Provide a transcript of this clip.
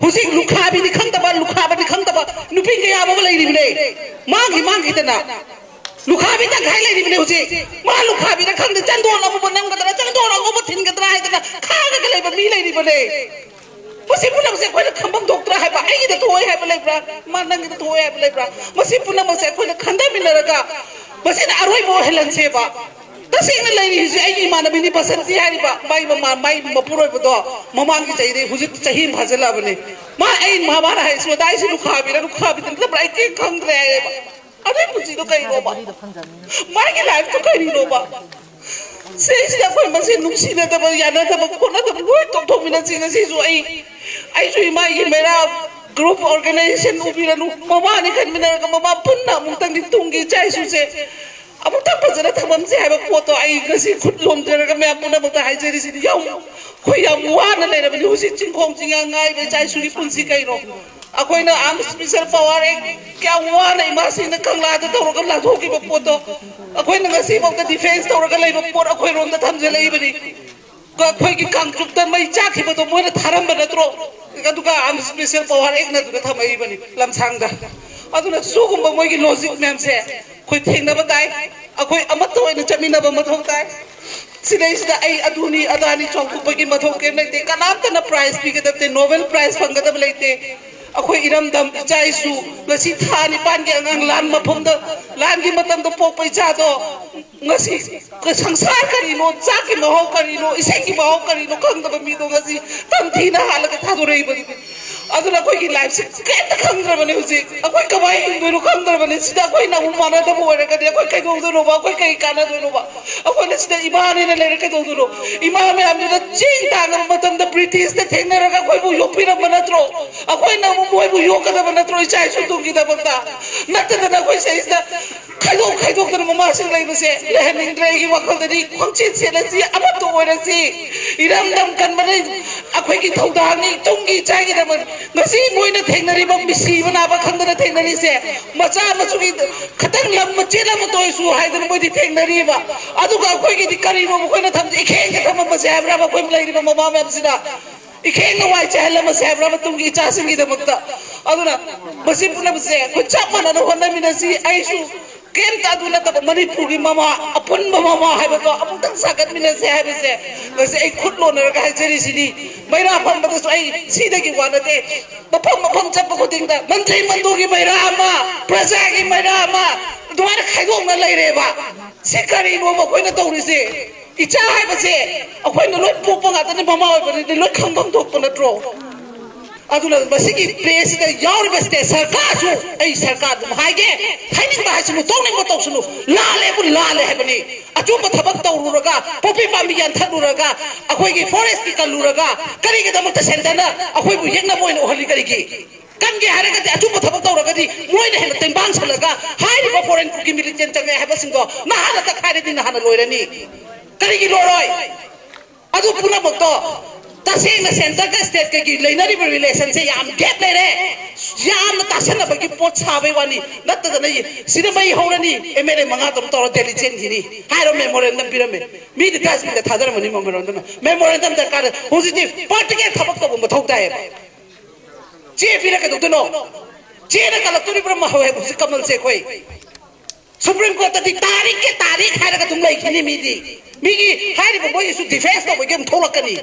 हुजी लुखाबी नि खंगतबा लुखाबा नि खंगतबा नुपी कया बो लेरिबने मांगी तना लुखाबी ता खाइ लेरिबने हुजी मा लुखाबी ता खंग चंदोन अबो नंगदरा चंदोन अबो थिनगदरा हाइदना खागा के लेबा मी लेरिबने मसी पुनम से कोइ खंबम डॉक्टर हाइबा आइ द थोय हाइबा लेब्रा मा नंग द थोय हाइबा लेब्रा मसी पुनम से कोइ खंदा मिनरगा मसी अरोय बो हेलन सेबा तसिंग लेरि हुजी आइ मानबी नि पसंदी हाइबा माइ मपुरोय बदो ममांगी चाहिदे हुजी चही भाजला बने मा आइ महाबार है सोदाइ से लुखाबी त ब्राइ के खंगरे आइबा अरे मुझे तो कहीं रोबा मार के लाइफ तो कहीं रोबा सेज या कोई मसे नुक्सी ने तब या ना तब को ना तब वो तो मिला चीज़ से जो आई जो इमा ये मेरा ग्रुप ऑर्गेनाइजेशन उबीरा नु ममा ने कर मिला का ममा पुन्ना मुतंग दी तुंगी चाय सुसे अब तब बजरा थमम से है वो तो आई कसी खुद लोम तेरे का मैं पुन्ना बता है जेरी सी याऊ कोई या मुआ न ले रहा उसी चिंकों चिंगांगाई बे चाय सुरी पुंसी कहीं रो अकोई ना आम स्पेशल पावर क्या हुआ नहीं मासी ने कंगला तो तोड़ कर लाधो की बपोतो अकोई ना गसी बंद डिफेंस तोड़ कर ले बपोर अकोई रोंद थम जले ही बनी अकोई की कंग चुप्तन मई चाखी बतो मोने थारम बना त्रो कदुका आम स्पेशल पावर एक ना दुका थम ही बनी लमसांग दा अदुना सुगुम बमोई की लॉजिक मैम से कोई थिंग ना बताए अकोई अमत तो इन्हें जमीन ना बमत होता है सिले सिदा आई अधुनी अदानी चौंकु की मत हो के लेते कनाम तना प्राइज भी के दबते नोबेल प्राइज फंगदब लेते अखोई इरमदम चाइसु ngasi thani pan ge ngang lan mapom da lan gi matam da pok pai cha do ngasi ka sangsar kari no cha ki maho kari no isai ki maho kari no kang da mi do ngasi tam thi na hal ka tha do rei bani aduna koi ki life se ke ta khang dra bani uji akoi ka bai do no khang dra bani sida koi na mu mana da bo ra ka de koi kai do do no ba koi kai ka na do no ba akoi na sida imane na le ra ka do do no imame am da ching ta ngam matam da british da theng na ra ka koi bu yopi ra bana tro akoi na mu moi bu yo ka da bana tro chai su tu ki da bata नत्ते ना कोई सही सा खाइदो कर mama सिंग लाइब से लेहन इंद्रे की वखल दरी खोंची सेले सी अब तो ओरे सी इरम दम कन बने अखोई की थौदांगी तुंगी चागी दम ngasi मोइने थेंगनरी बम मिसी बनाबा खंदना थेंगनरी से मचा मचुगी खतंग लम मचेला मतोय सु हाइदन मोदि थेंगनरी बा अदुगा अखोई की करी रो कोइना थम इखेंग के थम बसे हैबरा बा कोइ लाइरि बा ममा में सिदा इखेंग वाइ चहला मसे हैबरा बा तुंगी चासिंगी दमक्ता अदुना बसी पुना बसे को चापना न होना मिनसी आइसु केम तादुना तब मणिपुर की मामा अपन मामा है बतो अब तक सागत मिनसे है बसे बसे एक खुद लो न का है जरी सिनी मैरा फम बतो आई सीधे की वानते बफम चप को दिंग दा मंत्री मंदो की मैरा मा प्रजा की मैरा मा द्वार खाइदो न लेरे बा सेकरी नो म कोइना तौरी से इचा है बसे अखोइ न लोइ पोप गातने मामा होय बने लोइ खंगम थोक न ट्रो अदुला बसिकी प्लेस द यार बस्ते सरकार सु ए सरकार हाइगे थाइनिंग बा हाइसु तौनिंग बा तौसनु लाले है बनी अचुम थबक तौरुरगा पोपी पामी यान थनुरगा अखोइ की फॉरेस्ट की कलुरगा करी के दमत सेंटर ना अखोइ बु येंगना मोइन ओहली करी की कन के हारे के अचुम थबक तौरगा दी मोइन हेन तेंबांग छलगा हाइरि बा फॉरेन की मिलिटेंट चंगे है बसिंगो ना हाना तक हारे दिन हाना लोइरनी करी की लोरोय अदु पुना बक्तो तसेंग न सेंटर का स्टेट के की लेनरी रिलेशन से याम गेप ले रे याम तासन न बकी पोट साबे वानी नत द नहीं सिने मई होरनी एमएलए मंगा तो तोर दिल्ली चेन हिनी हारो मेमोरेंडम पिरमे मी द टास्क में थादर मनी मेमोरेंडम दरकार हुजिति पार्टी के थबक तो मथौ ताए जे पिरा के दुनो जे न कलेक्टरी ब्रह्म होए कमल से कोई सुप्रीम कोर्ट दी तारीख के तारीख हारगा तुम लाई खिनी मीदी मिगी हारि बो इशू डिफेंस तो बगेम थोलकनी